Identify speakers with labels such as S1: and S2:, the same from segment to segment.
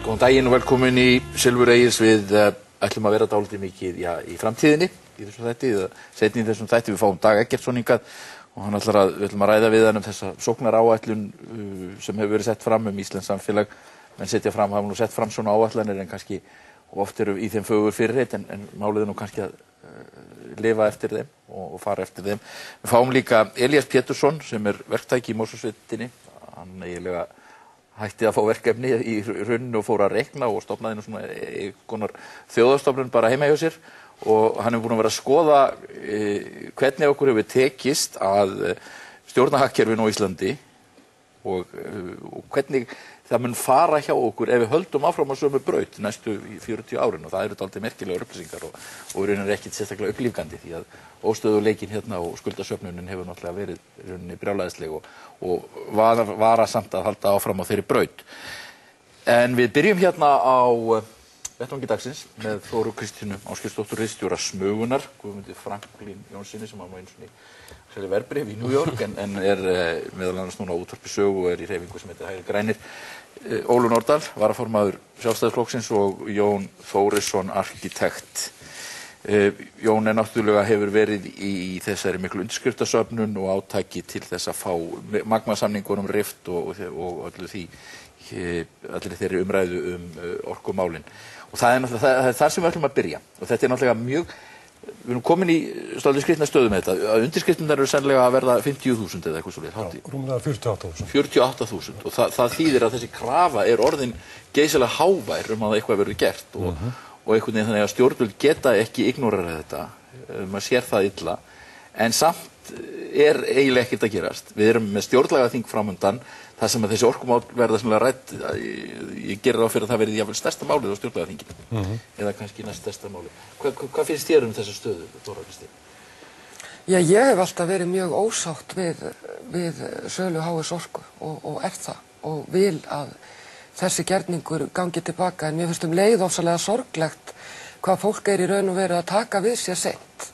S1: Góðan daginn og velkomin í Silfur Egils. Við ætlum að vera dálítið mikið í framtíðinni í þessum þætti, seinni í þessum þætti. Við fáum Dag Eggertsson hingað og við ætlum að ræða við hann þessa sóknaráætlun sem hefur verið sett fram íslenskt samfélag. Menn hafa nú sett fram svona áætlanir en kannski oft eru í þeim fögur fyrirheit en málið nú kannski að lifa eftir þeim og fara eftir þeim. Við fáum líka Elías Pétursson sem verktæki í Mosfellssveitinni. Hann eiginlega hætti að fá verkefni í hruninu og fór að reikna og stofnaði nú svona konar þjóðarstofnun bara heima hjá sér og hann búinn að vera að skoða hvernig okkur hefur tekist að stjórna hagkerfinu á Íslandi og hvernig það mun fara hjá okkur ef við höldum áfram á sömu braut næstu 40 árin og það eru dálítið merkilegar upplýsingar og í rauninni ekkert sérstaklega upplífgandi því að óstöðuleikinn hérna og skuldasöfnunin hefur náttúrulega verið í rauninni brjálæðisleg og vara samt að halda áfram á þeirri braut. En við byrjum hérna á vettvangi dagsins með Þóru Kristínu Ásgeirsdóttur ritstjóra Smugunnar, Guðmundi Franklín Jónssyni sem var nú einu sinni selja verðbréf í New York en meðal annars núna á útvarpi Sögu og í hreyfingu sem heitir Hægri grænir. Ólöf Nordal, varaformaður Sjálfstæðisflokksins og Jón Þórisson, arkitekt. Jón náttúrulega hefur verið í þessari miklu undirskriftasöfnun og átaki til þess að fá magmasamningunum rift og allir þeirri umræðu orkumálin. Og það er þar sem við ætlum að byrja. Og þetta náttúrulega mjög, við erum komin í svolítið skrýtna stöðu með þetta. Undirskriftirnar eru sennilega að verða 50.000 eða eitthvað svoleiðis.
S2: Já, rúmlega 48.000.
S1: 48.000 og það þýðir að þessi krafa orðin geysilega hávær að eitthvað verður gert og einhvern veginn þannig að stjórnvöld geta ekki ignorera þetta, maður sér það illa, en samt eiginlega ekkert að gerast. Við erum með stjórnlagaþing framundan, þar sem að þessi orkumál verða svona rædd, ég gerir ráð fyrir að það verði jafnvel stærsta málið á stjórnlagaþinginu, eða kannski næst stærsta málið. Hvað finnst þér þessa stöðu, Þóra Kristín?
S3: Já, ég hef alltaf verið mjög ósátt við sölu HS Orku og það og vil að þessi gerningur gangi tilbaka en mér finnst leið ofsalega sorglegt hvað fólk í raun og veru að taka við sér seint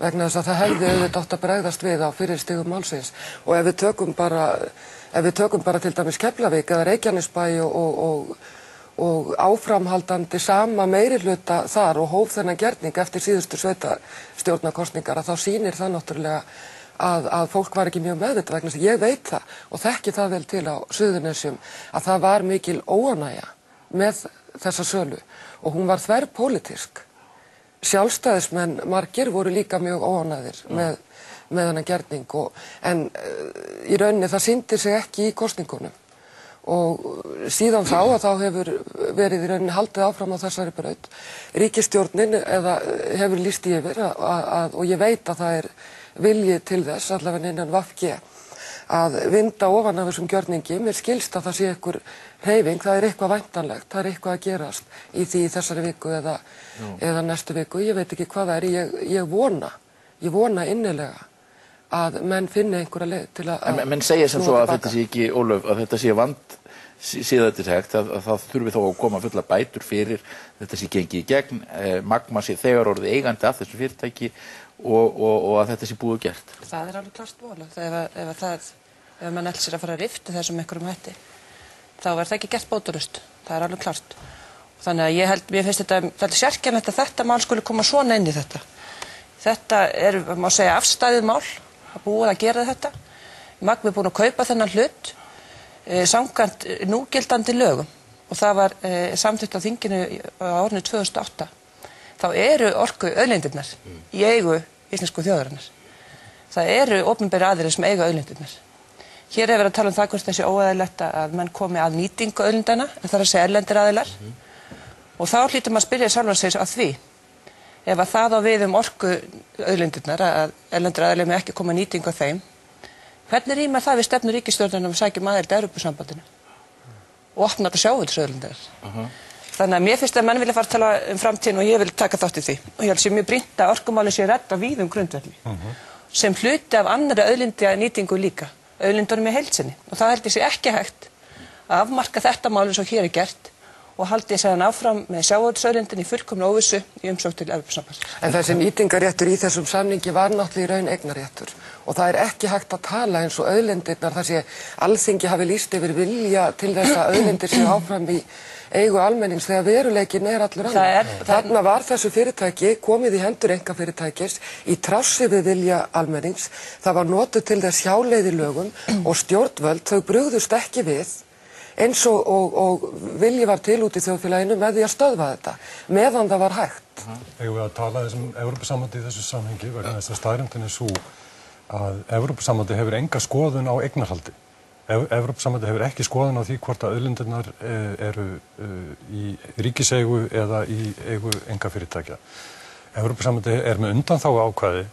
S3: vegna þess að það hefði auðvitað átt að bregðast við á fyrri stigum málsins og ef við tökum bara til dæmis Keflavík eða Reykjanesbæ og áframhaldandi sama meirihluta þar og hóf þennan gerning eftir síðustu sveitarstjórnarkosningar að þá sýnir það náttúrulega að fólk var ekki mjög meðvitað vegna þess að ég veit það og þekki það vel til á Suðurnesjum að það var mikil óánægja með þessa sölu og hún var þverpólitísk. Sjálfstæðismenn margir voru líka mjög óánægðir með þennan gerning en í rauninni það sýndi sig ekki í kosningunum og síðan þá hefur verið í rauninni haldið áfram á þessari braut. Ríkisstjórnin hefur lýst yfir og ég veit að það vilji til þess, allavega innan VG, að vinda ofan af þessum gjörningi. Mér skilst að það sé einhver hreyfing, það eitthvað væntanlegt, það eitthvað að gerast í þessari viku eða næstu viku. Ég veit ekki hvað það ég vona innilega að menn finni einhverja leið til að
S1: menn segja sem svo að þetta sé ekki, Ólöf, að þetta sé síðan þetta sagt, að það þurfi þó að koma fulla bætur fyrir, þetta sé gengið í gegn, Magma sé þegar orðið eigandi af þessu fyrirtæki og að þetta sé búið gert.
S4: Það alveg klart mál. Ef mann ætlar sér að fara að rifta þessum einhverjum hætti, þá það ekki gert bótalaust. Það alveg klart. Þannig að mér finnst þetta sérkennilegt að þetta mál skuli koma svona inn í þetta. Þetta má segja afstæðið mál, að búið að gera þetta. Magma búin að kaupa þennan hlut samkvæmt núgildandi lögum og það var samþykkt á þinginu á árinu 2008. Þá eru orkuauðlindirnar í eigu íslensku þjóðarinnar. Það eru opinberir aðilar sem eiga auðlindirnar. Hér verið að tala það hvort þessi óeðlilegt að menn komi að nýtingu auðlindanna, en það að segja erlendir aðilar. Og þá hlýtur maður að spyrja sjálfan sig að því. Ef að það á við orkuauðlindirnar, að erlendir aðilar með ekki koma að nýtingu á þeim, hvernig rýmar það við stefnu ríkisstjórnarinnar að sækja aðild að Evrópusambandinu og opna þetta sjávarútvegsauðlindir? Þannig að mér finnst að menn vilja fara að tala framtíðina og ég vil taka þátt í því. Og ég held sé mjög brýnt að orkumálin sé rædd á víðum grundvelli. Sem hluti af annarri auðlindanýtingu líka, auðlindunum í heild sinni. Og það held ég sé ekki hægt að afmarka þetta mál eins og hér gert og haldi séðan áfram með sjávarútvegsauðlindinni í fullkomnu óvissu í umsókn til Evrópusambandsins.
S3: En þessi nýtingarréttur í þessum samningi var náttúrulega í raun eignarréttur og það ekki hægt að tala eins og auðlindirnar þar sé Alþingi hafi lýst yfir vilja til þess að auðlindir séu áfram í eigu almennings þegar veruleikin allur annar. Þarna var þessu fyrirtæki komið í hendur einkafyrirtækis í trássi við vilja almennings. Það var notuð til þess hjáleið í lögum og stjórnvöld þau brugðust ekki við eins og vilji var til út í þjóðfélaginu með því að stöðva þetta meðan það var hægt.
S2: Eigum við að tala Evrópusambandi í þessu samhengi vegna þess að staðreyndin sú að Evrópusambandi hefur enga skoðun á eignarhaldi. Evrópusambandi hefur ekki skoðun á því hvort að auðlindirnar eru í ríkiseigu eða í eigu einkafyrirtækja. Evrópusambandi með undanþágu ákvæði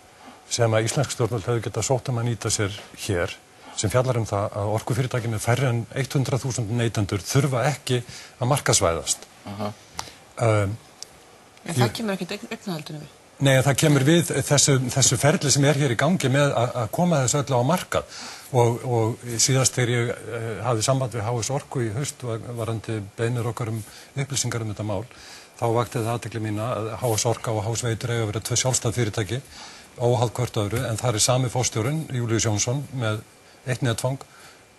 S2: sem að íslensk stjórnvöld hefur getað sótt að nýta sér hér sem fjallar það að orkufyrirtæki með færri en 100.000 neytendur þurfa ekki að markaðsvæðast.
S4: En það kemur ekki eignarhaldinu við?
S2: Nei, það kemur við þessu ferli sem hér í gangi með að koma þessu öllu á markað og síðast þegar ég hafði samband við HS Orku í haust varandi beiðnir okkar upplýsingar þetta mál, þá vakti það athygli mína að HS Orka og HS Veitur eiga að vera 2 sjálfstæð fyrirtæki óháð hvort öðru en það sami forstjórinn, Júlíus Jónsson með 1 netfang,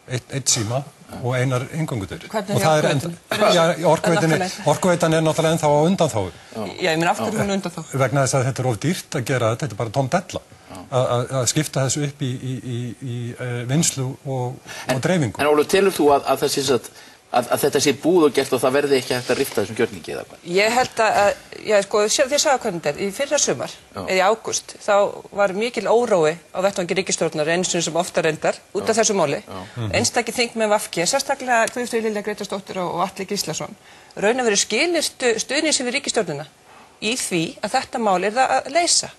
S2: 1 síma og 1 inngöngudyr.
S4: Hvernig er
S2: Orkuveitan náttúrulega ennþá á undanþágu.
S4: Já, ég meina af hverju hún undanþágu?
S2: Vegna þess að þetta of dýrt að gera þetta bara tóm della. Að skipta þessu upp í vinnslu og dreifingu.
S1: En Ólöf, telur þú að það sé að þetta sé búið og gert og það verði ekki hægt að rifta þessum gjörningi eða hvað?
S4: Ég held þið sagði hvernig þetta í fyrra sumar, eða í ágúst, þá var mikil órói á vettvangi ríkisstjórnar eins og sem ofta reyndar út af þessu máli. Einstakir þingmenn VG, sérstaklega Guðfríður Lilja Grétarsdóttir og Atli Gíslason, raun og veru skilyrtu stuðnings við ríkisstjórnina í því að þetta mál það að leysa.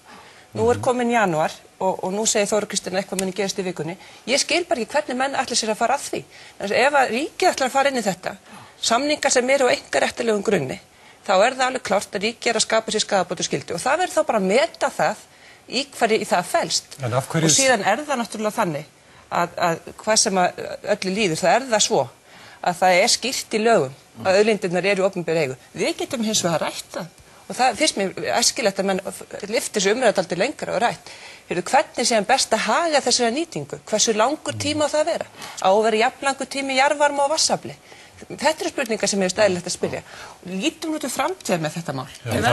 S4: Nú komin janúar og nú segir Þóra Kristín eitthvað muni gerast í vikunni. Ég skil bara ekki hvernig menn ætla sér að fara að því. Ef að ríkið ætlar að fara inn í þetta, samningar sem eru á einkaréttarlegum grunni, þá það alveg klárt að ríkið að skapa sér skaðabótaskyldu og það verður þá bara að meta það í hverju það felst. Og síðan það náttúrulega þannig að hvað sem að öllu líður, það svo að það skýrt í lögum að auðlindirnar eru í opinberri eigu. Við getum hins vegar rætt það. Og það finnst mér æskilegt að menn lyfti þessu umræðu dálítið lengra og rætt. Hvernig sé best að haga þessari nýtingu? Hversu langur tíma á það að vera? Á að vera jafnlangur tími jarðvarma og vatnsafli? Þetta spurningar sem stæðilegt að spyrja. Lítum nú til framtíðar með þetta mál.
S2: Við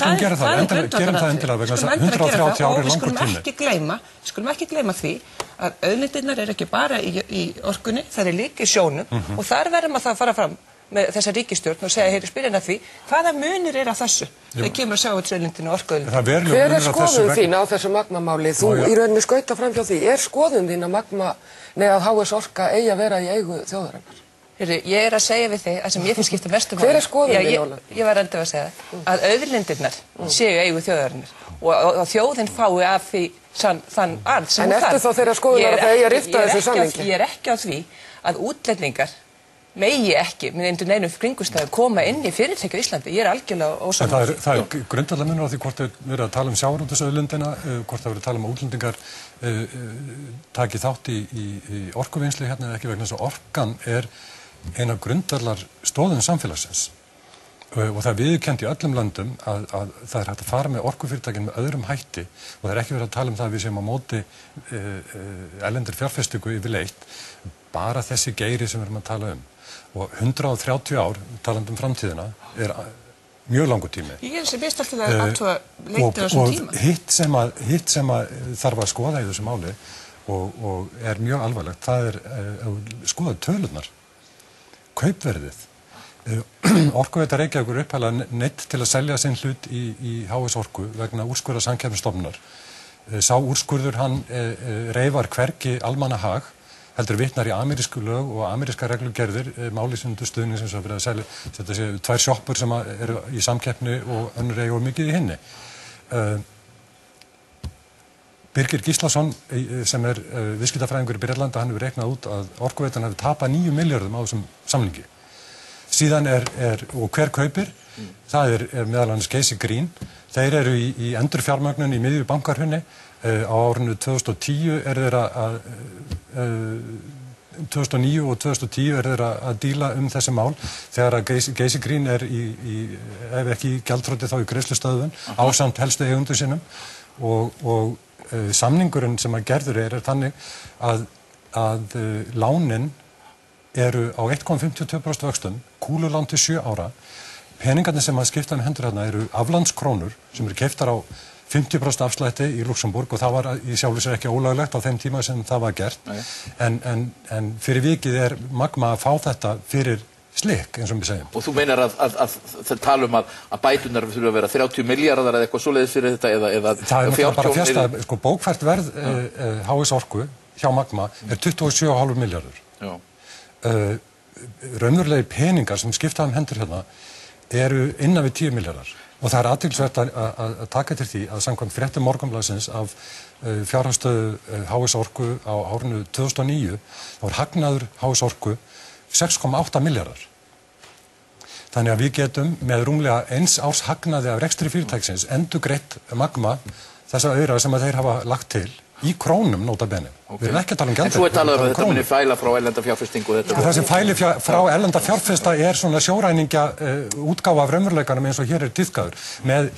S2: skulum gera það. Gerum það endilega vegna þess að 130 ári er langur tími.
S4: Við skulum ekki gleyma því að auðlindirnar ekki bara í orkunni, það líka í sjónum og þar verðum að það fara fram með þessa ríkisstjórn og segja spyrjana því hvaða munur á þessu þegar kemur að sjávarútvegsauðlindinni og orkuauðlindinni.
S3: Hver skoðun þín á þessu magmamáli? Þú í rauninni skauta fram hjá því. Skoðun þín að HS Orka eigi að vera í eigu þjóðarinnar?
S4: Ég að segja við þig að sem ég finnst skipta mestu máli.
S3: Hver skoðun þín, Ólöf?
S4: Ég var enda að segja að auðlindirnar séu í eigu þjóðarinnar og þjóðin fái af því þann arð sem hún þarf.
S3: En ertu þá þeirra skoðunar að það eigi að rifta þessu samningi?
S4: Ég ekki á því að útlendingar megi ekki með einhvern neinum kringumstæðum koma inn í fyrirtæki á Íslandi. Ég algjörlega ósammála.
S2: Það grundvallar munur á því hvort verið að tala sjávarútvegsauðlindina, hvort það verið að tala að útlendingar taki þátt í orkuvinnslu hérna eða ekki vegna þess að orkan ein af grundvallar stóðum samfélagsins. Og það viðurkennt í öllum löndum að það hægt að fara með orkufyrirtækin með öðrum hætti og það ekki verið að tala það að við séum á móti erlendri fjárfestingu yfirleitt, bara þessi geiri sem við erum að tala og 130 ár, talandi framtíðina, mjög langur tími.
S4: Ég sem best alltaf að aðtúa leita þessum tíma.
S2: Og hitt sem þarf að skoða í þessu máli og mjög alvarlegt, það skoða tölurnar, kaupverðið. Orkuveita Reykjavíkur upphæðlega neitt til að selja sinn hlut í HS Orku vegna úrskurðar Samkeppnisstofnunar. Sá úrskurður hann reifar hvergi almannahag, heldur vitnar í amerísku lög og ameríska reglugerðir, málisundu stuðning sem verið að selja, þetta séu 2 sjoppur sem eru í samkeppni og önnur eigu mikið í hinni. Birgir Gíslason sem viðskiptafræðingur í Bretlandi, hann hefur reiknað út að Orkuveitan hefur tapað 9 milljörðum á þessum samningi. Síðan og hver kaupir, það meðal annars Casey Green, þeir eru í endurfjármögnun í miðju bankarhrunni. Á árinu 2010 þeir að 2009 og 2010 er þeir að díla þessi mál þegar að Geysi Green er ef ekki í gjaldþroti þá í greiðslustöðvun ásamt helstu eigundur sínum og samningurinn sem að gerður er þannig að lánin eru á 1,52% vöxtum, kúlulán til 7 ára. Peningarnir sem að skipta hendur hérna eru aflandskrónur sem eru keyptar á 50% afslætti í Luxemburg og það var í sjálfu sér ekki ólöglegt á þeim tíma sem það var gert. En fyrir vikið er Magma að fá þetta fyrir slik, eins og við segjum.
S1: Og þú meinar að það tala að bætunar þurfa að vera 30 milljarðar eða eitthvað svoleiðis fyrir þetta eða
S2: það er bara fjasta, sko, bókfært verð HS Orku hjá Magma er 27,5 milljarður.
S1: Já.
S2: Raunverulegi peningar sem skipta hendur hérna eru innan við 10 milljarðar og það er athyglisvert að taka til því að samkvæmt fréttum Morgunblaðsins af fjárhagsstöðu HS Orku á árinu 2009 þá var hagnaður HS Orku 6,8 milljarðar. Þannig að við getum með rúmlega 1 árs hagnaði af rekstri fyrirtækisins endurgreitt Magma þessa aura sem að þeir hafa lagt til í krónum nota bene. Við erum ekki að tala um gjaldeyri.
S1: En svo talað þetta muni fæla frá erlenda fjárfestingu.
S2: Það sem fæli frá erlenda fjárfesta er svona sjóræningja útgáfa af raunveruleikanum eins og hér er tíðkaður með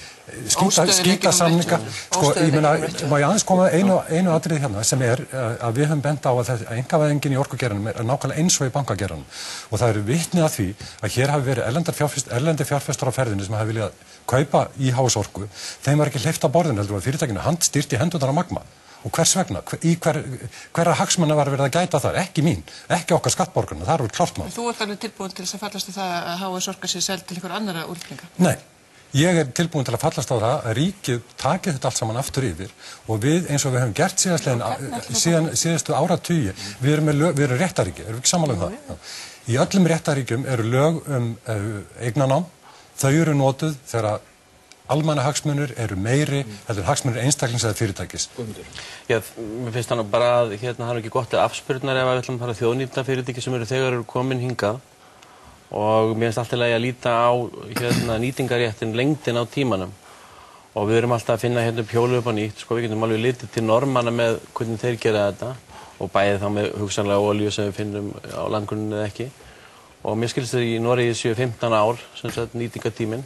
S2: skítasamninga. Sko, ég meina, má ég aðeins koma einu atriði hérna sem er að við höfum bent á að einkavæðingin í orkugeiranum er nákvæmlega eins og í bankageiranum og það eru vitni að því að hér hafi verið erlendi fjárfestar á ferðinni sem hafi viljað kaupa í HS Orku. Þeim var ekki hleypt á borðinu heldur að fyrirtækinu handstýrt í hendurnar á Magma. Og hvers vegna? Hverra hagsmanna var verið að gæta þar? Ekki mín, ekki okkar skattborgarna, það eru klárt mál.
S4: Þú ert alveg tilbúin til þess að fallast á það að HS Orka sé seld til einhver annara útlenga?
S2: Nei, ég er tilbúin til að fallast á það að ríkið taki þetta allt saman aftur yfir og við eins og við höfum gert síðustu áratugi, við erum réttaríki, erum við ekki sammála það? Í öllum réttaríkjum eru lög eignarnám, þau eru notuð þegar almannahagsmunir eru meiri heldur hagsmunir einstaklings eða fyrirtækis.
S5: Já, mér finnst þannig bara að það er ekki gott að afspurnar ef við ætlum að fara þjóðnýta fyrirtæki sem þegar eru komin hingað og mér finnst alltaf að líta á nýtingaréttin lengdin á tímanum og við erum alltaf að finna pjólu upp á nýtt, sko við getum alveg litið til normanna með hvernig þeir gera þetta og bæði þá með hugsanlega olíu sem við finnum á landgrunninu eða ekki og mér skilst þetta í Noregi séu 15 ár sem sagt nýtingatíminn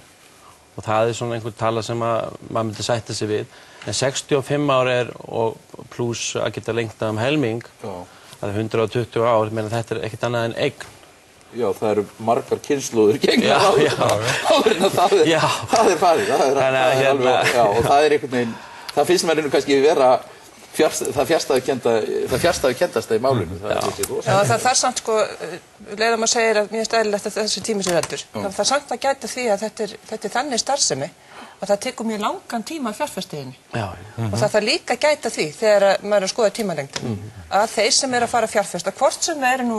S5: og það er svona einhver tala sem maður myndi sætta sig við. En 65 ár er og pluss að geta lengt um helming, það er 120 ár, menn þetta er ekkert annað en eign.
S1: Já, það eru margar kynslóðir gengnar áður en það er farið, það er alveg, já, og það er einhvern veginn, það finnst mér kannski vera það fjarstæðukendasta í málinu.
S4: Það er samt sko, leiðum að segja að mér er eðlilegt að þessi tími sér heldur. Það er samt að gæta því að þetta er þannig starfsemi og það tekur mjög langan tíma að fjárfestinni. Og það þarf líka að gæta því þegar maður er að skoða tímalengdina að þeir sem eru að fara að fjárfesta, hvort sem það eru nú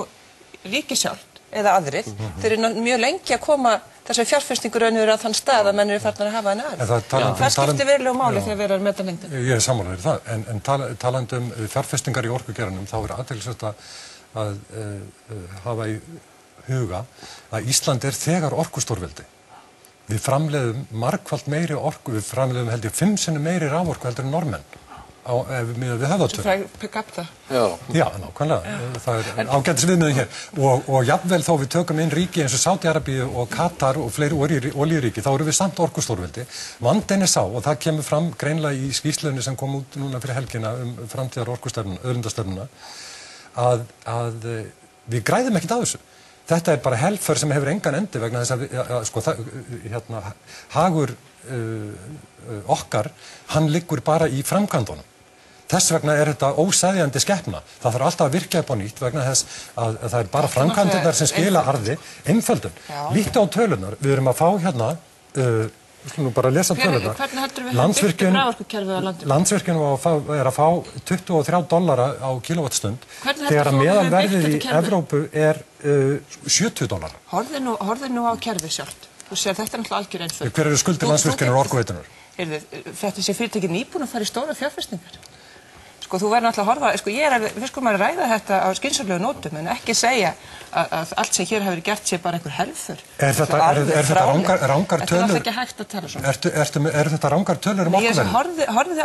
S4: ríkið sjálft eða aðrir, þeir eru mjög lengi að koma þessari fjárfestingur raunveru að þann stað að menn eru farnir að hafa henni aðeins. Það skiptir verulega máli þegar við erum að meta lengdina.
S2: Ég er sammála það, en talandi um fjárfestingar í orkugeiranum, þá er athyglisvert að hafa í huga að Ísland er þegar orkustórveldi. Við framleiðum margfalt meiri orku, við framleiðum held ég 5 sinnum meiri raforku heldur en normenn. Við höfðatölu.
S4: Svo pick up það.
S2: Já, nákvæmlega. Það er ágætis viðmiðin hér. Og jafnvel þó við tökum inn ríki eins og Sádi-Arabíu og Katar og fleiri olíuríki, þá eru við samt orkustórveldi. Vandinn er sá, og það kemur fram greinlega í skýrslunni sem kom út núna fyrir helgina framtíðar orkustefnuna, auðlindastefnuna, að við græðum ekkert á þessu. Þetta er bara helför sem hefur engan endi vegna þess að hagur okkar, hann liggur bara í framkvæmdunum. Þess vegna er þetta óseðjandi skepna. Það þarf alltaf að virkja upp á nýtt vegna þess að það er bara framkvæmdirnar sem skila arði, einföldun. Líktu á tölunar, við erum að fá við skulum bara lesa tölunar.
S4: Hvernig heldur við að byggja raforkukerfið á landinu?
S2: Landsvirkjun er að fá $23 á kilowattstund þegar að meðalverðið í Evrópu er $70.
S4: Horfðu nú á kerfið sjálft. Þú sér þetta er náttúrulega algjör einföld.
S2: Hver eru skuldir Landsvirkjunar og Orkuveitunar?
S4: Þetta sé fyrirtæki nýbúin að fara í stóra fjárfestingar. Sko, þú verður náttúrulega að horfa, sko, við skulum að ræða þetta á skynsamlegu nótum, en ekki segja að allt sem hér hafi verið gert sé bara einhver helfur.
S2: Er þetta rangar tölur?
S4: Þetta er alltaf ekki hægt að tala svona.
S2: Er þetta rangar tölur orkuverðið?
S4: Horfðu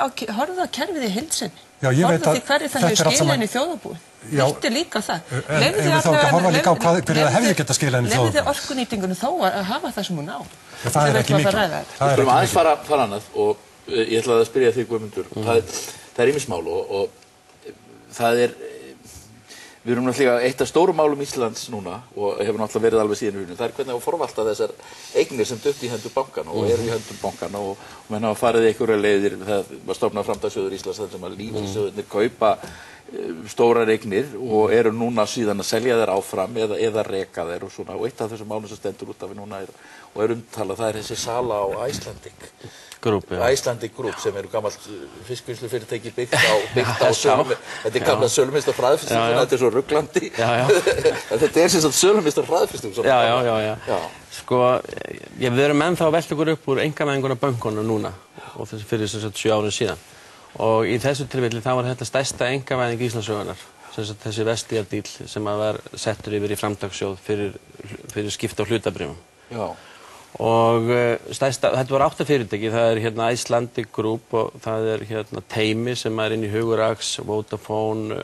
S4: á kerfið í heild sinni.
S2: Já, ég veit að
S4: hverju það hefur skilað inn í þjóðarbúið. Þetta er líka það.
S2: En við þá ekki að horfa líka á hverju það hefði getað skilað inn í þjóðarbúið.
S4: Leyfðu þið orkunýtingunni þó að hafa það sem hún á.
S2: Það er ekki mikið.
S1: Við skulum aðeins fara annað og ég ætlaði að spyrja þig, Guðmundur. Það er ýmis mál og það er, við erum náttúrulega eitt af stórum málum Íslands núna og hefur náttúrulega verið alveg síðan hrunið. Það er hvernig að forvalta þessar eignir sem duttu í hendur bankana og eru í hendur bankana og menn hafa farið einhverjar leiðir. Það var stofnað Framtakssjóður Íslands þar sem að lífeyrissjóðirnir kaupa stórar eignir og eru núna síðan að selja þær áfram eða reka þær og svona. Og eitt af þessum málum sem stendur út af núna og er umtalað, það er þessi sala á Icelandic Group sem eru gamalt fiskvinnslufyrirtæki byggt á sölum. Þetta er gamla sölumeistar fræðfisting, þetta er svo ruglandi. Þetta er sem sagt sölumeistar fræðfisting.
S5: Já. Sko, við erum ennþá að velta okkur upp úr einkavæðinguna bönkunum núna og þessi fyrir sem sagt 7 árum síðan. Og í þessu tilfelli þá var þetta stærsta einkavæðing Íslandssögunnar. Þessi Vestia-díl sem var settur yfir í Framtakssjóð fyrir skipta á hlutabréfum.
S1: Já.
S5: Og þetta var 8 fyrirtæki, það er Icelandic Group og það er Teymi sem er inn í Hugurax, Vodafone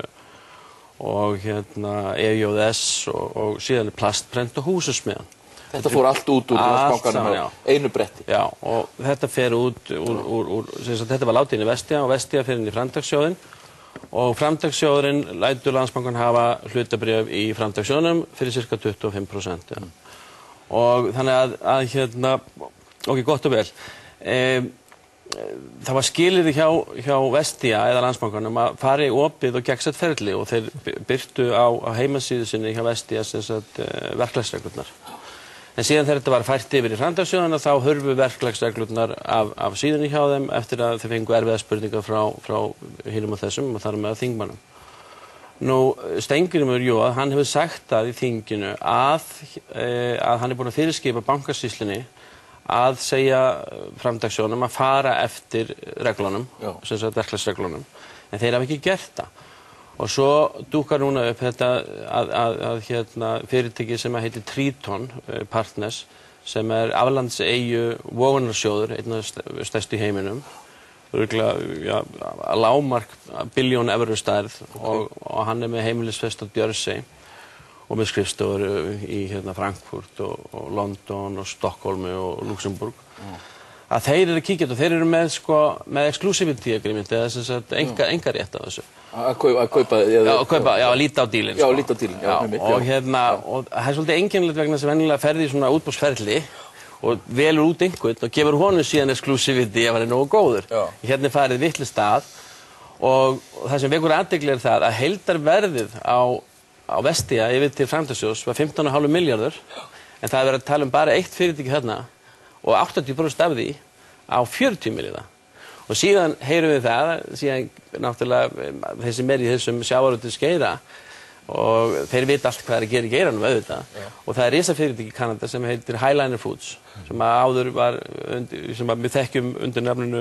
S5: og EJS og síðan Plastprent og Húsasmiðjan.
S1: Þetta fór allt út úr Landsbankanum á einu bretti.
S5: Já, og þetta fer út úr þetta var látið inn í Vestia og Vestia fer inn í Framtakssjóðinn og Framtakssjóðurinn lætur Landsbankann hafa hlutabréf í Framtakssjóðnum fyrir ca. 25%. Og þannig að ok, gott og vel. Það var skilyrði hjá Vestia eða Landsbankanum að fara í opið og gegnsætt ferli og þeir birtu á heimasíðu sinni hjá Vestia verklagsreglurnar. En síðan þegar þetta var fært yfir í Framtakssjóðina þá hurfu verklagsreglurnar af síðunni hjá þeim eftir að þeir fengu erfiða spurningar frá hinum og þessum og þar með þingmannum. Nú, Steingrímur, hann hefur sagt það í þinginu að hann er búinn að fyrirskipa bankasýslunni að segja Framtakssjóðnum að fara eftir reglunum, sem sagt verklagsreglunum, en þeir hafa ekki gert það. Og svo dúkar núna upp þetta að fyrirtæki sem heitir Triton Partners, sem er aflandseyju vogunarsjóður, einn af stærstu í heiminum, að lágmark billjón evru stærð og hann er með heimilisfest á Jersey og með skrifstofur í Frankfurt og London og Stockholmi og Luxemburg. Að þeir eru að kíkja og þeir eru með exclusivity agreement eða sem sagt engarétt af þessu.
S1: Að kaupa,
S5: já, að líta á dílinn.
S1: Já, líta á dílinn, já.
S5: Og það er svolítið einkennilegt vegna sem venjulega ferði í svona útboðsferli og velur út einhvern og gefur honum síðan exclusivity ef hann er nógu góður. Hérna er farið vitlaust að og það sem vekur athygli er það að heildarverðið á Vestia yfir til Framtakssjóðs var 15,5 milljarður en það er verið að tala um bara eitt fyrirtæki hérna og 80% af því á 40 milljarða. Og síðan heyrum við það, síðan náttúrulega þeir sem er í þessum sjávarútvegsgeira og þeir vita allt hvað er að gera í geiranum auðvitað og það er risafyrirtæki í Kanada sem heitir Highliner Foods sem áður var, sem við þekkjum undir nafninu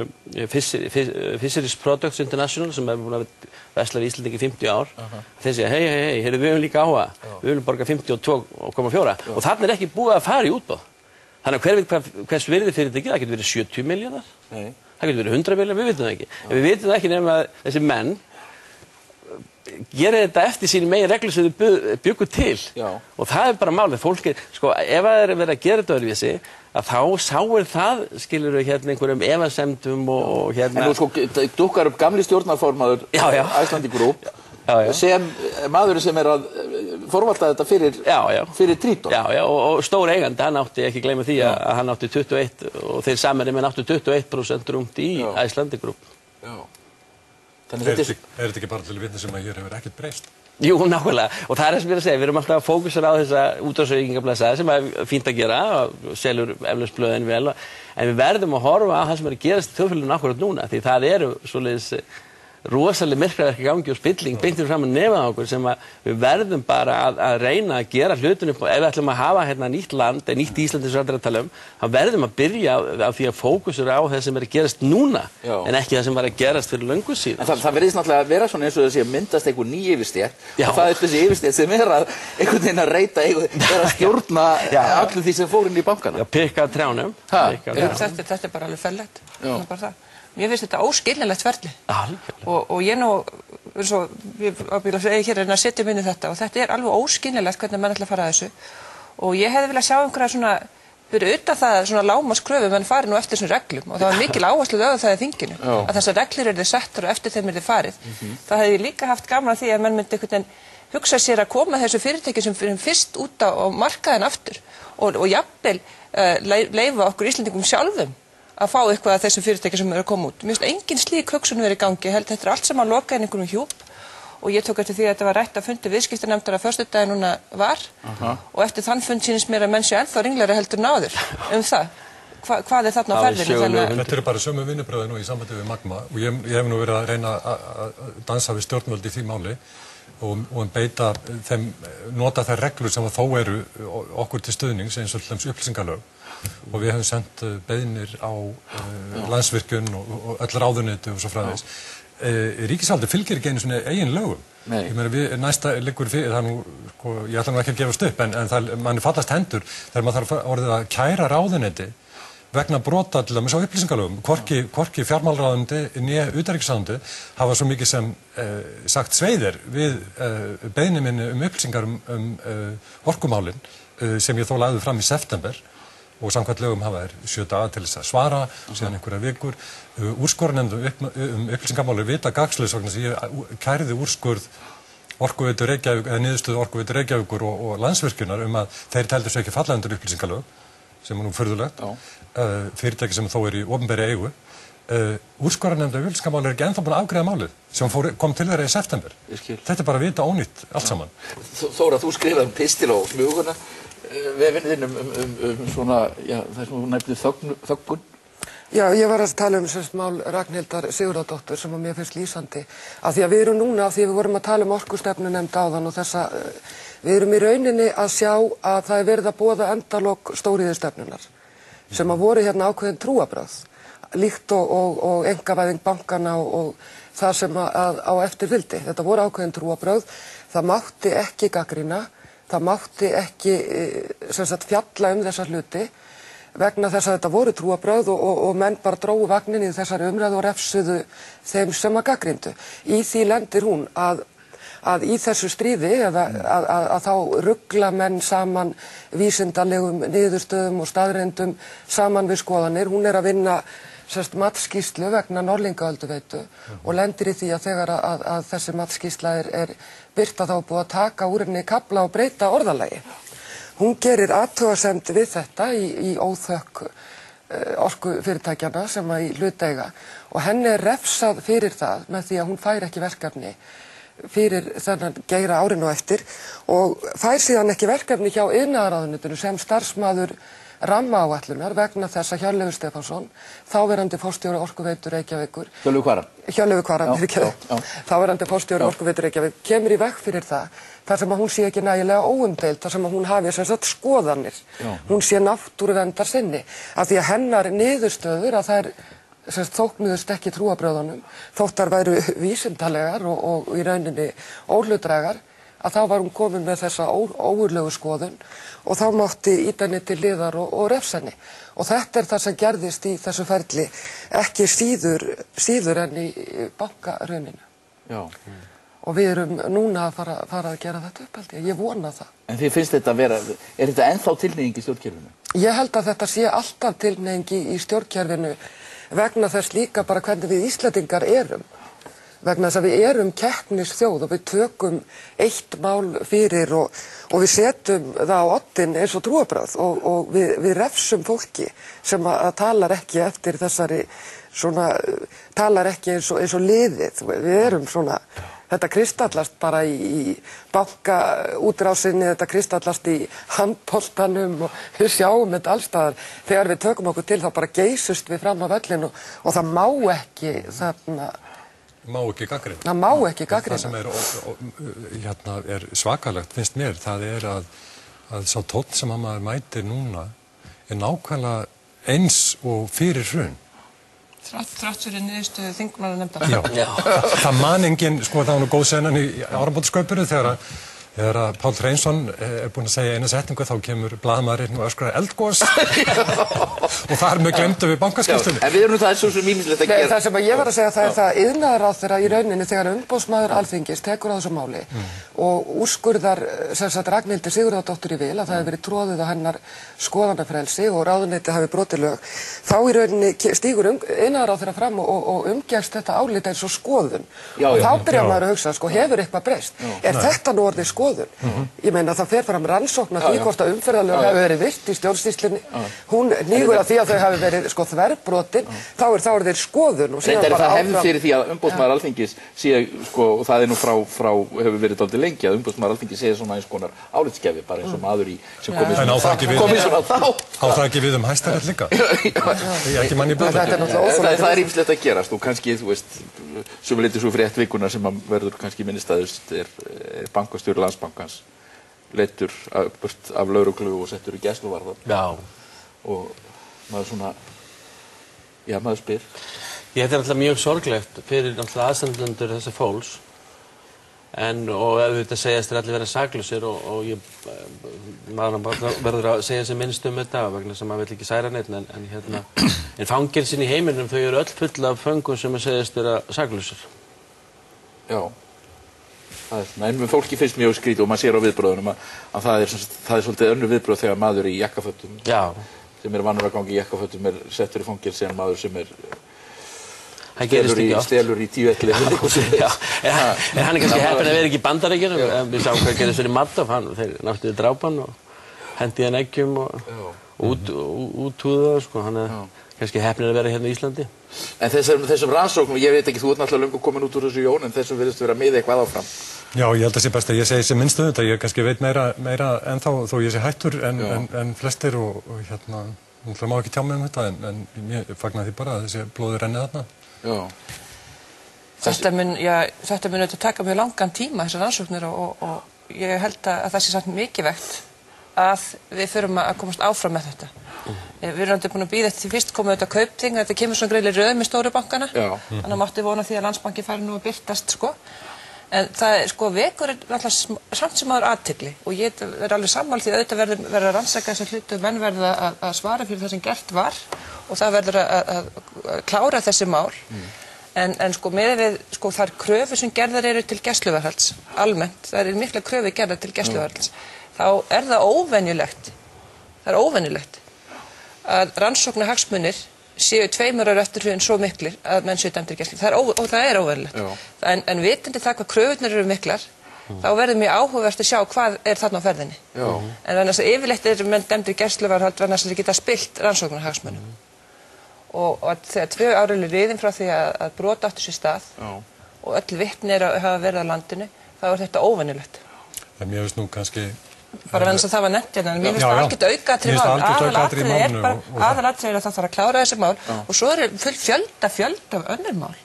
S5: Fisheries Products International sem er búin að versla í Íslandi í 50 ár. Þeir segja, hei, við höfum líka áhuga, við viljum borga 52,4 og þarna er ekki búið að fara í útboð. Þannig að hver veit hvers virði fyrirtæki, það getur verið 70 milljarðar, það getur verið 100 milljarðar, við vitum það ekki. En við vitum það ekki nema að þessi menn gera þetta eftir sín megin reglur sem þau bjuggu til. Og það er bara málið. Fólk er, ef það er verið að gera þetta öðruvísi, að þá sáir það, skilurðu, einhverjum efasemdum og
S1: En nú dukkar upp gamli stjórnarformaður Icelandic Group sem maðurinn sem er að forvalta þetta fyrir Triton.
S5: Já, og stór eigandi, hann átti, ekki gleyma því að hann átti 21 og þeir saman áttu 21% rúmt í Icelandic Group.
S2: Er þetta ekki bara til vitnis sem að hér hefur ekkert breyst?
S5: Jú, nákvæmlega. Og það er sem ég er að segja, við erum alltaf að fókusera á þessa útvarpsauglýsingablessaði sem er fínt að gera og selur eflaust blöðin vel. En við verðum að horfa á það sem er að gerast í þjóðfélaginu akkúrat núna því það eru svoleiðis rosalega myrkraverk í gangi og spilling beintir fram að nefa á okkur sem að við verðum bara að reyna að gera hlutun upp og ef við ætlum að hafa hérna nýtt land, nýtt Ísland eins og allir að tala þá verðum að byrja á því að fókusera á það sem að gerast núna en ekki það sem var að gerast fyrir löngu síðan.
S1: En það verðist náttúrulega að vera svona eins og þessi að myndast einhver ný yfirstétt og það þessi yfirstétt sem að einhvern veginn að reyta, að stjórna allir því sem fór inn í bankana.
S5: Já, pikka trjánum.
S4: Þetta bara alveg fellegt. Mér finnst þetta óskiljanlegt ferli og ég nú, eins og ég hér að setja minni þetta og þetta alveg óskiljanlegt hvernig menn ætla að fara að þessu og ég hefði viljað sjá einhverja svona, fyrir utan það svona lágmarkskröfu menn fari nú eftir þessum reglum og það var mikil áherslu lögð það í þinginu að þessar reglur yrðu settar og eftir þeim yrðu farið. Það hefði ég líka haft gaman að því að menn myndi einhvern veginn hugsa sér að koma þessu fyrirtæki sem fyrir fyrst út á markaðinn aftur og jafnvel leyfa okkur Íslendingum sjálfum að fá eitthvað af þessum fyrirtæki sem eru að koma út. Mér finnst engin slík hugsun verið í gangi, þetta allt saman lokað inn einhverjum hjúp og ég tók eftir því að þetta var rætt að fundi viðskiptanefndar að föstudaginn núna var og eftir þann fund sýnist mér að menn séu ennþá ringlegri heldur en áður það. Hvað þarna á ferðinu?
S2: Þetta bara sömu vinnubrögði nú í sambandi við Magma og ég hef nú verið að reyna að dansa við stjórnvöld í því máli og beita þeim, nota þær reglur sem þó eru okkur til stuðnings eins og upplýsingalög og við hefum sendt beiðnir á Landsvirkjun og öll ráðuneyti og svo framvegis. Ríkisvaldið fylgir ekki einu svona eigin lögum. Ég meina næsta liggur fyrir, það nú, ég ætla nú ekki að gefast upp en manni fallast hendur þegar maður þarf orðið að kæra ráðuneyti vegna brota til dæmis á upplýsingalögum. Hvorki fjármálaráðuneyti né utanríkisráðuneyti hafa svo mikið sem sagt sveiðir við beiðni minni upplýsingar orkumálin sem ég þó lagði fram í september og samkvæmt lögum hafa þeir 7 daga til þess að svara, síðan einhverjar vikur. Úrskurðarnefnd upplýsingamáli vita gagnslaus vegna þess að ég kærði úrskurð Orkuveitu Reykjavíkur, eða niðurstöðu Orkuveitu Reykjavíkur og Landsvirkjunar að þeir teldu sig ekki falla undir upplýsingalög, sem nú furðulegt, fyrirtæki sem þó í opinberri eigu. Úrskurðarnefnd upplýsingamáli ekki ennþá búin að afgreiða málið, sem kom til þeirra í september. Þetta bara vita ónýtt allt saman.
S1: Þóra, þú skrifaði pistil á Fluguna vefinn svona, það sem þú nefnir þöggun.
S3: Já, ég var að tala mál Ragnhildar Sigurðardóttur sem mér finnst lýsandi. Af því að við erum núna, af því að við vorum að tala orkustefnunefnd áðan og við erum í rauninni að sjá að það verið að boða endalok stóriðjustefnunar sem að voru hérna ákveðin trúarbrögð, líkt og einkavæðing bankana og það sem á eftir fylgdi. Þetta voru ákveðin trúarbrögð, það mátti ekki gagnrýna. Það mátti ekki fjalla þessa hluti vegna þess að þetta voru trúarbrögð og menn bara drógu vagnin í þessari umræðu og refsuðu þeim sem að gagnrýndu. Í því lendir hún að í þessu stríði að þá rugla menn saman vísindalegum niðurstöðum og staðreyndum saman við skoðanir. Hún að vinna matsskýrslu vegna Norðlingaölduveitu og lendir í því að þegar að þessi matsskýrsla er birta þá búið að taka úr henni kafla og breyta orðalagi. Hún gerir athugasemd við þetta í óþökk orkufyrirtækjanna sem í hlut eiga og henni refsað fyrir það með því að hún fær ekki verkefni fyrir þennan Geira árinu eftir og fær síðan ekki verkefni hjá iðnaðarráðuneytinu sem starfsmaður rammaáætlunar vegna þess að Hjörleifur Stefánsson, þáverandi forstjóri Orkuveitu Reykjavíkur, Hjörleifur Kvaran, þáverandi forstjóri Orkuveitu Reykjavíkur, kemur í veg fyrir það, þar sem að hún sé ekki nægilega óumdeild, þar sem að hún hafi skoðanir, hún sé náttúruverndar sinni, af því að hennar niðurstöður að þær þóknuðust ekki trúarbrögðunum, þóttar væru vísindalegar og í rauninni óhlutdrægar, að þá var hún komin með þessa óurlegu skoðun og þá mátti ýta henni til hliðar og refsa henni. Og þetta það sem gerðist í þessu ferli, ekki síður en í bankaruninu.
S1: Já.
S3: Og við erum núna að fara að gera þetta upp, held ég. Ég vona það.
S1: En þið finnst þetta er þetta ennþá tilhneiging í stjórnkerfinu?
S3: Ég held að þetta sé alltaf tilhneiging í stjórnkerfinu vegna þess líka bara hvernig við Íslendingar erum. Vegna þess að við erum keppnisþjóð og við tökum eitt mál fyrir og við setjum það á oddinn eins og trúarbrögð og við refsum fólki sem að talar ekki eftir þessari talar ekki eins og liðið. Við erum þetta kristallast bara í bankaútrásinni, þetta kristallast í handboltanum og við sjáum þetta allstaðar. Þegar við tökum okkur til þá bara geysust við fram á völlinu og það má ekki
S2: má ekki gagnrýna.
S3: Það má ekki gagnrýna.
S2: Það sem er svakalegt, finnst mér, það að sá tónn sem að maður mætir núna nákvæmlega eins og fyrir hrun.
S4: Þrátt fyrir niðurstöðu þingmannanefndar.
S2: Já. Það man enginn, það var nú góð senan í áramótaskaupinu þegar Páll Hreinsson búinn að segja eina setningu þá kemur blaðamaðurinn og öskrar eldgos og þar með glemdu við bankaskýrslunni.
S1: En við erum það svo sem ýmislegt að gera.
S3: Það sem ég var að segja það það iðnaðarráðherra í rauninni þegar umboðsmaður Alþingis tekur á þessu máli og úrskurðar Ragnhildi Sigurðardóttur í vil að það hefur verið troðið á hennar skoðanafrelsi og ráðuneyti hafi brotið lög. Þá í rauninni stígur iðnaðarráðherra fram og umgengst þetta álit eins og skoðun. Og þá byrjar maður að hugsa, hefur eitthvað breyst? Er þetta nú orðið skoðun? Ég meina það fer fram rannsókn að því hvort að umferðarlög hafi verið virt í stjórnsýslunni. Hún hnígur að því að þau hafi verið þverbrotin, þá er þeir skoðun og síðan bara
S1: áfram. Það hefði fyrir því að umboðsmaður Alþingis sé, og það er nú frá hefur verið dálítið lengi að umboðsmaður Alþingis sé svona eins konar álitskefi, bara eins og maður sem komið svona þá.
S2: Á það ekki við Hæstarétt líka? Ekki manni búið.
S1: Það er ýmislegt að gerast og kannski, sömuleitis svo frétt vikunar sem verður kannski minnisstæðust er bankastjóri Landsbankans leiddur burt af lögreglu og settur í gæsluvarðhald.
S5: Já.
S1: Og maður svona, maður spyr.
S5: Þetta er náttúrulega mjög sorglegt fyrir náttúrulega aðstandendur þessa fólks og auðvitað segjast þeir allir vera saklausir og maður verður að segja sem minnst þetta vegna sem maður vill ekki særa neitt en fangelsin í heiminum þau eru öll full af föngum sem segjast vera saklausir.
S1: Já. En fólki finnst mjög skrítið og maður sér á viðbröðunum að það er svolítið önnur viðbröð þegar maður í jakkafötum sem vanur að gangi í jakkafötum settur í fangelsi en maður sem stelur í 10-11.
S5: En hann er kannski heppinn að vera ekki í Bandaríkjunum. Við sáum hvað gerðist fyrir Madoff, þeir náttuðu drápan og hendi hann eggjum og útúða, hann er kannski heppinn að vera hérna í Íslandi.
S1: En þessum rannsóknum, ég veit ekki, þú ert náttúrulega löngu komin út úr þessu Jón, en þessum virðist vera með eitthvað áfram.
S2: Já, ég held að sé best að ég segi sem minnst þetta, ég kannski veit meira ennþá þó ég sé hættur en flestir og náttúrulega má ekki tjá mig þetta en ég fagna því bara að þessi blóði renni þarna.
S1: Já.
S4: Þetta mun auðvitað taka mjög langan tíma þessar rannsóknir og ég held að það sé samt mikilvægt að við förum að komast áfram með þetta. Við erum búin að bíða eftir því fyrst komið auðvitað Kaupþing, þetta kemur svona greiðlega röð með stóru bankana. Þannig að mátti vona því að Landsbanki fari nú að birtast En það vekur náttúrulega samt sem áður athygli og ég er alveg sammála því auðvitað verður að rannsaka þessa hluti og menn verða að svara fyrir það sem gert var og það verður að klára þessi mál. En miðað við þær kröfur sem gerðar eru til gæsluvarðhalds almennt, það eru mikla kröfur gerðar til gæsluvarðhalds, þá er það óvenjulegt að rannsóknarhagsmunir séu 2 ára eftir hrun svo miklir að menn séu dæmdir í gæsluvarðhald. Og það er óvenjulegt. En vitandi það hvað kröfurnar eru miklar, þá verður mjög áhugavert að sjá hvað er þarna á ferðinni. En þannig að yfirleitt eru menn dæmdir í gæsluvarðhald vegna þess að þeir geta spillt rannsóknarhagsmunum. Og þegar 2 ár eru liðin frá því að brot áttu sér stað og öll vitni hafa verið á landinu, þá er þetta óvenjulegt.
S2: En mér finnst nú kannski
S4: bara vegna þess að það var nefnt hérna, en mér finnst það algjört aukatriði mál. Aðalatriði er að það þarf að klára þessi mál og svo eru fjölda af önnur mál.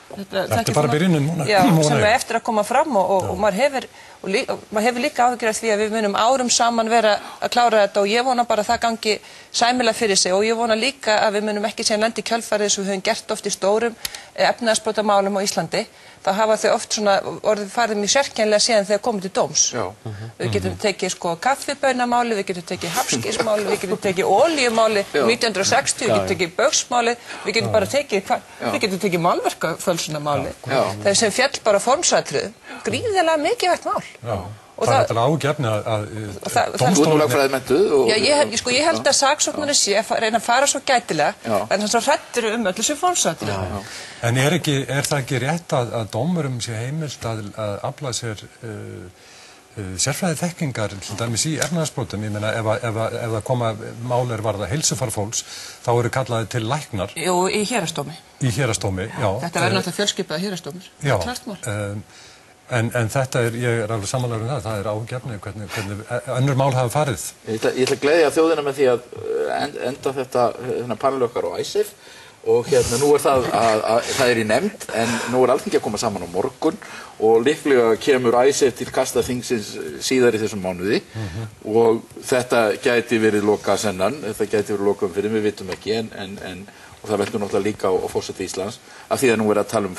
S2: Þetta er bara byrjunin núna.
S4: Já, sem er eftir að koma fram og maður hefur líka áhyggjur af því að við munum árum saman vera að klára þetta og ég vona bara að það gangi sæmilega fyrir sig og ég vona líka að við munum ekki síðan lenda í kjölfarið sem við höfum gert oft í stórum efnahagsbrotamálum á Íslandi. Það hafa þau oft orðið farið mjög sérkennilega síðan þegar komið til dóms. Við getum tekið kaffibaunamáli, við getum tekið hafskísmáli, við getum tekið olíumáli 1960, við getum tekið baugsmáli, við getum bara tekið málverkafölsunamáli. Það sem fjall bara formsatriðu, gríðarlega mikilvægt mál.
S2: Það er þetta ágefni að
S1: dómstólinn...
S4: Ég held að saksóknarnir sé að reyna að fara svo gætilega, en það svo hrættir öll þessu formsatriðu.
S2: En er það ekki rétt að dómurum sé heimilt að afla sér sérfræði þekkingar til dæmis í efnahagsbrotum? Ég meina, ef það koma mál varða heilsufar fólks, þá eru kallaði til læknar.
S4: Jú, í héraðsdómi.
S2: Í héraðsdómi, já.
S4: Þetta verður náttúrulega fjölskipað héraðsdómur.
S2: Já.
S4: Klart mál.
S2: En þetta ég er alveg samanlegur um það er ágefni hvernig önnur mál hafa farið.
S1: Ég ætla að gleðja þjóðina með því að enda þetta panel okkar á ISAF og nú það það í nefnd en nú Alþingi að koma saman á morgun og líklega kemur Icesave til kasta þingsins síðar í þessum mánuði og þetta gæti verið lokasennan, þetta gæti verið lokaumferðin, við vitum ekki og það veldur náttúrulega líka á forseta Íslands af því að nú að tala um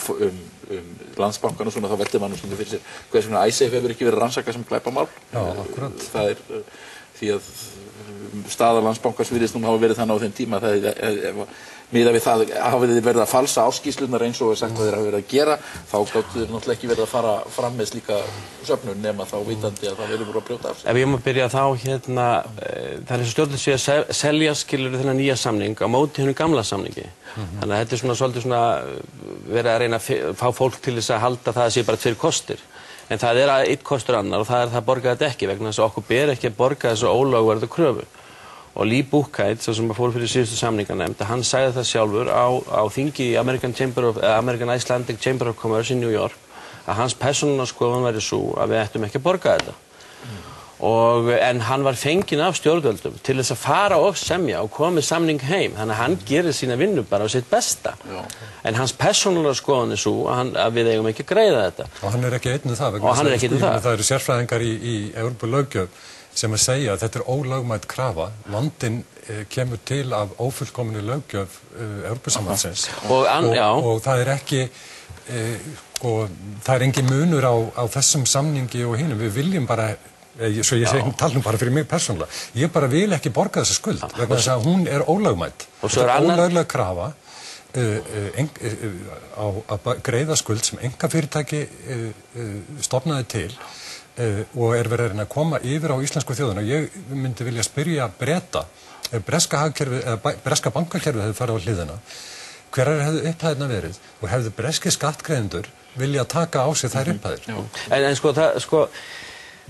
S1: Landsbankann og svona, þá veldur mann svona fyrir sér hvers vegna Icesave hefur ekki verið rannsakað sem glæpamál.
S2: Já, akkurat.
S1: Það því að staða Landsbankans virðist nú hafa verið þannig á þeim tíma miðað við það hafið þið verið að falsa áskýrslurnar eins og sagt að þeir hafa verið að gera þá gáttu þeir náttúrulega ekki verið að fara fram með slíka söfnun nema þá vitandi að það verður bara að brjóta af sig.
S5: Ef ég má byrja þá það eins og stjórnvöld sé að selja skilur þennan nýja samning á móti hinu gamla samningi. Þannig að þetta er svolítið verið að reyna að fá fólk til þess að halda það að sé bara 2 kostir. En það einn kostur annar og það það að borga þetta ekki vegna þess að okkur ber ekki að borga þessu ólögverðu kröfu. Og Lee Buchheit, sem fór fyrir síðustu samninganefnd, hann sagði það sjálfur á þingi í American Icelandic Chamber of Commerce í New York að hans persónulega skoðun væri sú að við ættum ekki að borga þetta. En hann var fenginn af stjórnvöldum til þess að fara og semja og koma með samning heim. Þannig að hann gerir sína vinnu bara á sitt besta. En hans persónulega skoðun er svo að við eigum ekki að greiða þetta.
S2: Og hann ekki einn um það.
S5: Og hann ekki einn um það.
S2: Það eru sérfræðingar í Evrópulöggjöf sem að segja að þetta ólögmæt krafa. Vandinn kemur til af ófullkominni löggjöf Evrópusambandsins. Og það ekki, það engin munur á þessum samningi og hinum. Við viljum bara, svo ég segi tala bara fyrir mig persónulega, ég bara vil ekki borga þessa skuld vegna þess að hún ólögmæt. Þetta ólögleg krafa að greiða skuld sem einkafyrirtæki stofnaði til og verið að reyna að koma yfir á íslensku þjóðina. Ég myndi vilja spyrja Breta, ef breska bankakerfið hefði farið á hliðina, hverjar hefðu upphæðina verið og hefðu breski skattgreiðendur vilja taka á sig þær upphæðir?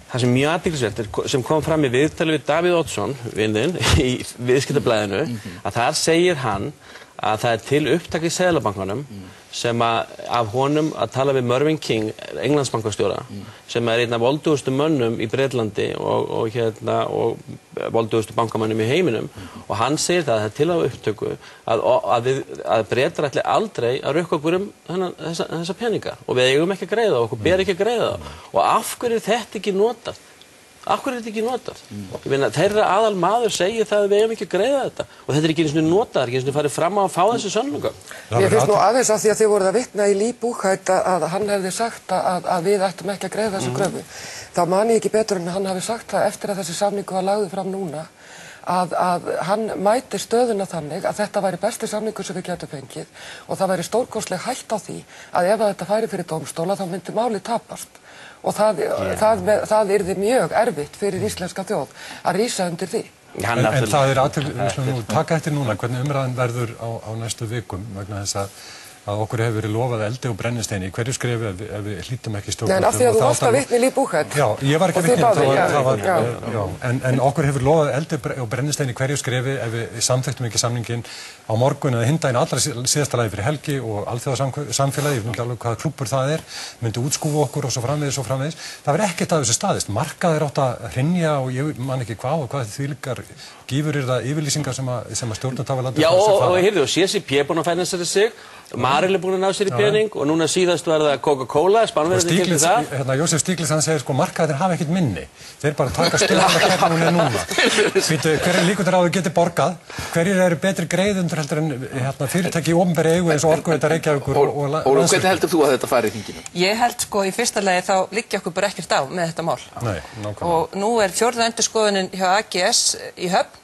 S5: Það sem mjög athyglisvert sem kom fram í viðtali við Davíð Oddsson, vininn, í Viðskiptablaðinu, að þar segir hann að það til upptak í Seðlabankanum sem af honum að tala við Mervyn King, Englandsbankastjóra, sem einn af voldugustu mönnum í Bretlandi og voldugustu bankamönnum í heiminum og hann segir það til á upptöku að Bretar ætli aldrei að rukka okkur þessa peninga og við eigum ekki að greiða okkur ber ekki að greiða og af hverju þetta ekki notað? Af hverju er þetta ekki notað? Ég meina, þeirra aðal maður segir það að við eigum ekki að greiða þetta og þetta er ekki einu sinni notað, ekki einu sinni farið fram á að fá þessu sönnunga.
S3: Mér finnst nú aðeins af því að þið voruð að vitna í Lee Buchheit að hann hefði sagt að við ættum ekki að greiða þessu kröfu. Þá man ég ekki betur en hann hafi sagt það eftir að þessi samningu var lagður fram núna að hann mæti stöðuna þannig að þetta væri besti samningur sem við getum fengið og það væri stórkostleg hætt á því að ef þetta færi fyrir dómstóla þá myndi málið tapast. Og það yrði mjög erfitt fyrir íslenska þjóð að rísa undir því.
S2: En það við slum taka eftir núna hvernig umræðan verður á næstu vikum vegna þess að okkur hefur verið lofað eldi og brennisteini í hverju skrefi ef við hlítum ekki stjórnvöldum.
S3: En af því að þú varst að vitni Lee Buchheit.
S2: Já, ég var ekki vitni, en okkur hefur lofað eldi og brennisteini í hverju skrefi ef við samþykktum ekki samningin á morgun eða hinn daginn allra síðasta lagi fyrir helgi og alþjóðasamfélagi, ég veit ekki alveg hvaða klúbbur það myndi útskúfa okkur og svo framvegis. Það verður ekkert af þessu staðist. Markaðir átt að hrynja og ég man ekki hvað þvílíkar gífur það yfirlýsingar sem að stjórnvöld hafa látið.
S5: Já, og heyrðu, CCP búin að fæna sig, Marel búin að ná sér í pening og núna síðast var það Coca-Cola, Spánverðin til það.
S2: Jósef Stiglitz hann segir markaðir hafa ekkert minni. Þeir bara taka stöðuna hvernig hún er núna. Hver líkur á að þau geti borgað? Hverjir eru betri greiðendur heldur en fyrirtæki í opinberri eigu eins og Orkuveita Reykjavíkur og
S1: Ólöf, hvernig heldur þú að þetta fari í þinginu?
S4: Ég held í fyrsta lagi þá liggja okkur bara ekkert á með þetta mál.
S2: Nei, nákvæmlega.
S4: Og nú er 4. endurskoðunin hjá AGS í Höfn.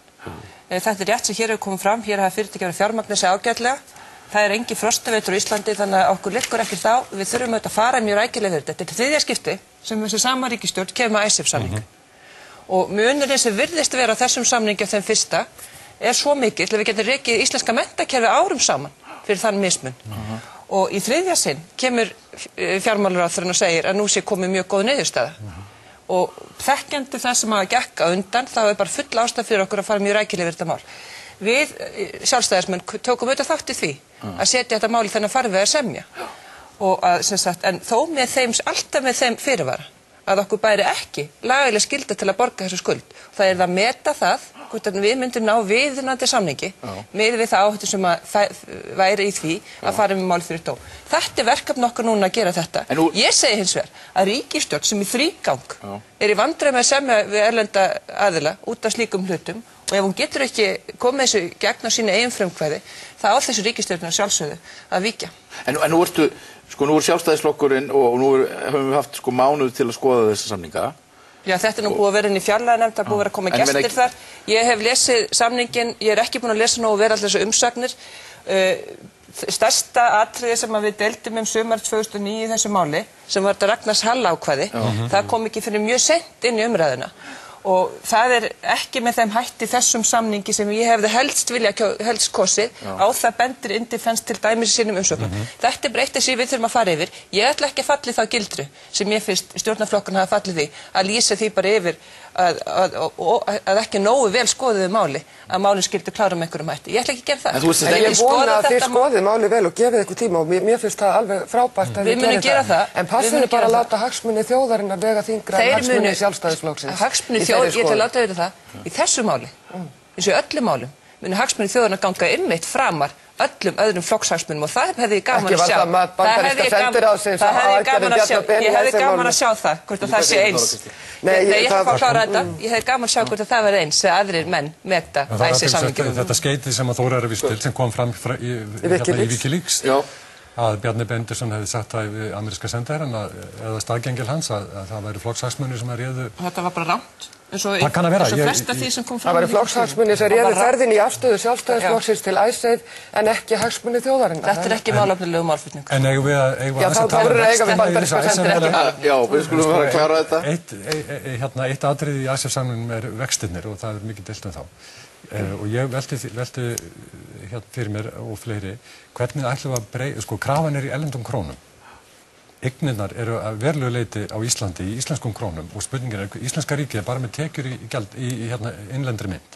S4: Þetta er rétt sem hér hefur komið fram. Hér hafa fyrirtæki verið fjármagnað sig ágætlega. Það er engin frostaveitur á Íslandi þannig að okkur liggur ekkert á. Við þurfum auðvitað að fara mjög rækilega fyrir þetta. Þetta er 3. skipti sem þessi sama ríkisstjórn kemur með Icesave-samning. Og munurinn sem virðist vera á þessum samningi af þeim fyrsta er svo mikill að við getum rekið íslenska menntakerfi árum saman fyrir þann mismun. Og í 3. sinn kemur fjármálaráðherrann og segir að nú sé komið mjög góð niðurstaða. Og þekkjandi það sem hafa gekk á undan þá er bara full ástæða fyrir okkur að fara mjög rækilega fyrir þetta mál. Við sjálfstæðismenn tókum auðvitað þátt í því að setja þetta mál í þennan farveg að semja. Og en þó alltaf með þeim fyrirvara að okkur bæri ekki lagalega skylda til að borga þessu skuld. Það er að meta það, hvort að við myndum ná viðunandi samningi með við það áhættu sem að væri í því að fara með mál fyrir dóm. Þetta er verkefni okkar núna að gera þetta. Ég segi hins vegar að ríkisstjórn sem í þrígang er í vandræðum með að semja við erlenda aðila út af slíkum hlutum og ef hún getur ekki komið þessu gegn á sínu eigin frumkvæði, þá á þessu ríkisstjórn sjálfsögðu að víkja.
S1: En nú ertu, nú er Sjálfstæðisflokkurinn og nú höfum við haft mánuð til að skoða þessa samninga.
S4: Já, þetta er nú búið að vera inn í fjárlaganefnd, það búið að vera að koma gestir þar. Ég hef lesið samninginn, ég er ekki búin að lesa nógu vel allir þessu umsagnir. Stærsta atriði sem við deildum sumar 2009 í þessu máli, sem var þetta Ragnars Hall ákvæði, það kom ekki fyrir mjög seint inn í umræðuna. Og það er ekki með þeim hætti þessum samningi sem ég hefði helst kosið, á það bendir Indefense til dæmis í sínum umsögnum. Þetta er bara eitt af því við þurfum að fara yfir. Ég ætla ekki að falli þá gildru sem ég finnst stjórnarflokkurinn hafa fallið því, að lýsa því bara yfir að ekki nógu vel skoðuðu máli, að málinn skyldi klára með einhverjum hætti. Ég ætla ekki að gera það.
S3: En ég vona að þið skoðið máli vel og gefið ykkur tíma og mér finnst það alveg frábært að
S4: við gera það.
S3: En passinu bara að láta hagsmuni þjóðarinnar vega þyngra en hagsmuni Sjálfstæðisflokksins.
S4: Hagsmuni þjóð, ég ætla að láta auðvitað það, í þessu máli, eins og öllum málum, muni hagsmuni þjóðarinnar ganga einmitt framar öllum öðrum flokkshagsmunum og það hefði ég gaman að sjá. Ég hefði gaman að sjá það, hvort að það sé eins. Nei, ég ætla að klára þetta. Ég hefði gaman að sjá hvort að það var eins eða aðrir menn meta ICE-samninginn.
S2: Þetta skeyti sem að Þóra er að vísa til sem kom fram í Wikileaks að Bjarni Benediktsson hefði sagt það við ameríska sendiherrann eða staðgengil hans að það væri flokkshagsmunir sem að réðu.
S4: Þetta var bara rangt.
S2: Það kann að vera.
S4: Flest af því sem kom fram.
S3: Það væri flokkshagsmunir sem réðu ferðinni í afstöðu Sjálfstæðisflokksins til ICE en ekki hagsmunir þjóðarinnar.
S4: Þetta er ekki málefnilegu málflutningur.
S2: En eigum við að
S1: Já, við skulum vera að klára þetta.
S2: Eitt atriði í ICE-samningnum er vextirnir og það er mikið deilt þá. Og ég velti fyrir mér og fleiri hvernig ætlum við að breyta, krafan er í erlendum krónum. Eignirnar eru að verulegu leyti á Íslandi í íslenskum krónum og spurningin er íslenska ríkið er bara með tekjur í innlendri mynt.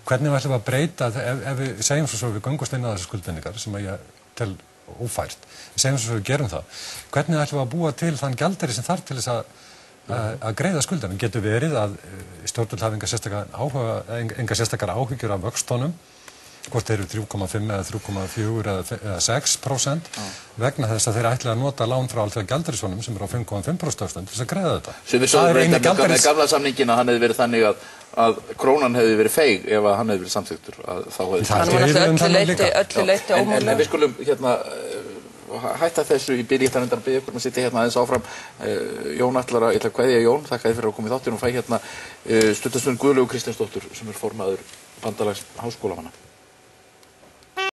S2: Hvernig ætlum við að breyta ef við segjum svo við göngumst inn á þessu skuldbindingar sem ég tel ófært, segjum svo við gerum það. Hvernig ætlum við að búa til þann gjaldeyri sem þarf til þess að greiða skuldanum? Getur verið að stjórnvöld hafa enga sérstakar áhyggjur af vöxtunum, hvort þeir eru 3,5 eða 3,4 eða 6% vegna þess að þeir ætla að nota lán frá Alþjóðagjaldeyrissjóðnum sem eru á 5,5% til þess að greiða þetta.
S1: Sem við sögum reynda með gamla samningin að hann hefði verið þannig að krónan hefði verið feig ef að hann hefði verið samþyktur.
S4: Það var öllu leyti ómögulega.
S1: En við skulum hætta þessu í byrji þannig að byggja ykkur að sitja aðeins áfram. Jón ætlar að kveðja Jón, þakka þér fyrir að koma í þáttinn og fæ stuttarstund Guðlaugu Kristjánsdóttur sem er formaður Bandalags háskólamanna.